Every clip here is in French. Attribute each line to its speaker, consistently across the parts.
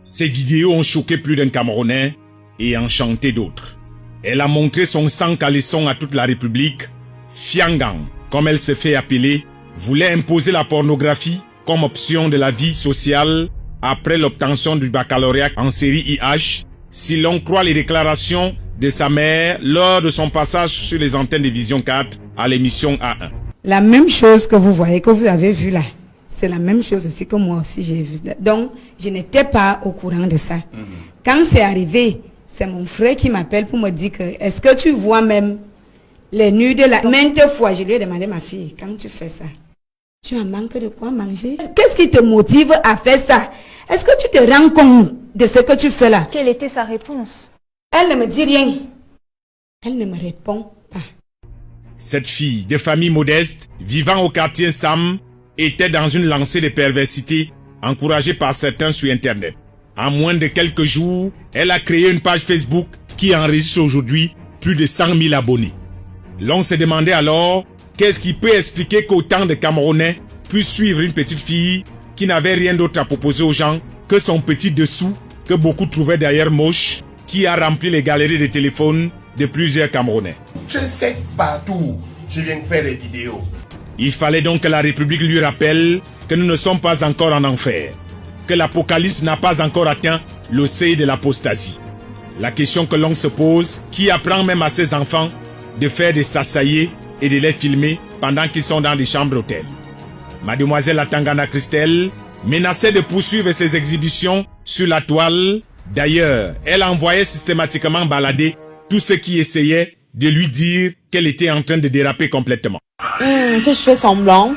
Speaker 1: Ces vidéos ont choqué plus d'un Camerounais et enchanté d'autres. Elle a montré son sang caleçon à toute la République. Fiangang, comme elle se fait appeler, voulait imposer la pornographie comme option de la vie sociale après l'obtention du baccalauréat en série IH, si l'on croit les déclarations de sa mère lors de son passage sur les antennes de Vision 4 à l'émission A1.
Speaker 2: La même chose que vous voyez, que vous avez vu là, c'est la même chose aussi que moi aussi j'ai vu. Donc, je n'étais pas au courant de ça. Quand c'est arrivé, c'est mon frère qui m'appelle pour me dire que, est-ce que tu vois même les nuits de la... Maintes fois, je lui ai demandé, ma fille, quand tu fais ça, tu as manque de quoi manger? Qu'est-ce qui te motive à faire ça? Est-ce que tu te rends compte de ce que tu fais là?
Speaker 3: Quelle était sa réponse?
Speaker 2: Elle ne me dit rien. Elle ne me répond pas.
Speaker 1: Cette fille de famille modeste, vivant au quartier Sam, était dans une lancée de perversité encouragée par certains sur Internet. En moins de quelques jours, elle a créé une page Facebook qui enregistre aujourd'hui plus de 100 000 abonnés. L'on se demandait alors qu'est-ce qui peut expliquer qu'autant de Camerounais puissent suivre une petite fille qui n'avait rien d'autre à proposer aux gens que son petit dessous, que beaucoup trouvaient d'ailleurs moche, qui a rempli les galeries de téléphones de plusieurs Camerounais.
Speaker 4: Je sais partout, je viens faire des vidéos.
Speaker 1: Il fallait donc que la République lui rappelle que nous ne sommes pas encore en enfer, que l'Apocalypse n'a pas encore atteint le seuil de l'apostasie. La question que l'on se pose, qui apprend même à ses enfants de faire des sassaillés et de les filmer pendant qu'ils sont dans des chambres d'hôtel. Mademoiselle Atangana Christelle menaçait de poursuivre ses exhibitions sur la toile. D'ailleurs, elle envoyait systématiquement balader tous ceux qui essayaient de lui dire qu'elle était en train de déraper complètement.
Speaker 5: Que je fais semblant.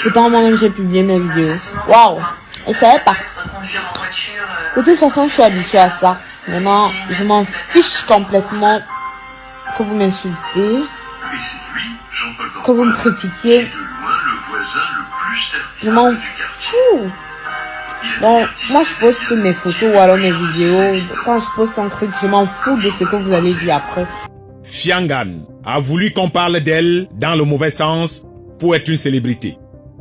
Speaker 5: Pourtant, moi-même, j'ai publié mes vidéos. Waouh! Je savais pas. De toute façon, je suis habituée à ça. Maintenant, je m'en fiche complètement que vous m'insultez, que vous me critiquiez. Je m'en fous. Donc, moi, je poste mes photos ou alors mes vidéos. Quand je poste un truc, je m'en fous de ce que vous allez dire après.
Speaker 1: Fiangang a voulu qu'on parle d'elle dans le mauvais sens pour être une célébrité.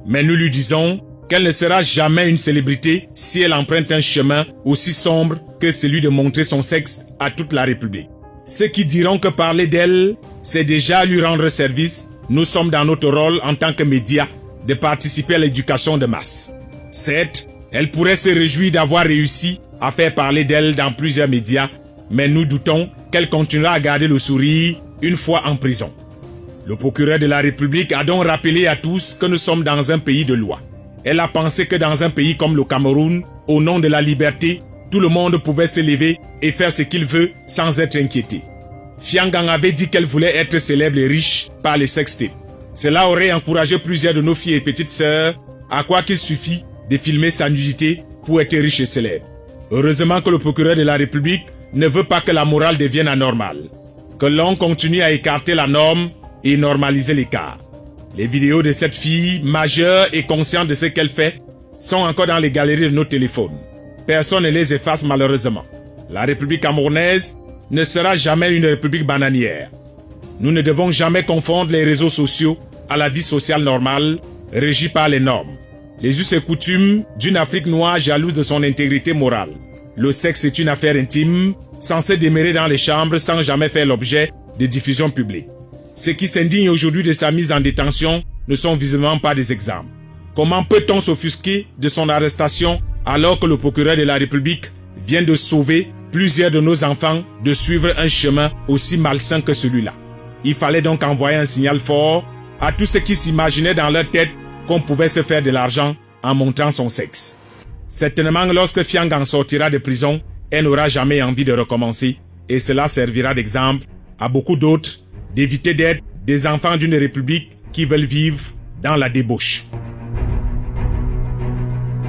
Speaker 1: Mais nous lui disons qu'elle ne sera jamais une célébrité si elle emprunte un chemin aussi sombre que celui de montrer son sexe à toute la République. Ceux qui diront que parler d'elle, c'est déjà lui rendre service, nous sommes dans notre rôle en tant que médias de participer à l'éducation de masse. Certes, elle pourrait se réjouir d'avoir réussi à faire parler d'elle dans plusieurs médias, mais nous doutons qu'elle continuera à garder le sourire une fois en prison. Le procureur de la République a donc rappelé à tous que nous sommes dans un pays de loi. Elle a pensé que dans un pays comme le Cameroun, au nom de la liberté, tout le monde pouvait se lever et faire ce qu'il veut sans être inquiété. Fiangang avait dit qu'elle voulait être célèbre et riche par les sextapes. Cela aurait encouragé plusieurs de nos filles et petites sœurs à croire qu'il suffit de filmer sa nudité pour être riche et célèbre. Heureusement que le procureur de la République ne veut pas que la morale devienne anormale, que l'on continue à écarter la norme et normaliser l'écart. Les vidéos de cette fille, majeure et consciente de ce qu'elle fait, sont encore dans les galeries de nos téléphones. Personne ne les efface malheureusement. La République camerounaise ne sera jamais une république bananière. Nous ne devons jamais confondre les réseaux sociaux à la vie sociale normale, régie par les normes. Les us et coutumes d'une Afrique noire jalouse de son intégrité morale. Le sexe est une affaire intime, censée demeurer dans les chambres sans jamais faire l'objet de diffusion publique. Ceux qui s'indignent aujourd'hui de sa mise en détention ne sont visiblement pas des exemples. Comment peut-on s'offusquer de son arrestation alors que le procureur de la République vient de sauver plusieurs de nos enfants de suivre un chemin aussi malsain que celui-là? Il fallait donc envoyer un signal fort à tous ceux qui s'imaginaient dans leur tête qu'on pouvait se faire de l'argent en montrant son sexe. Certainement, lorsque Fiangang sortira de prison, elle n'aura jamais envie de recommencer et cela servira d'exemple à beaucoup d'autres d'éviter d'être des enfants d'une république qui veulent vivre dans la débauche.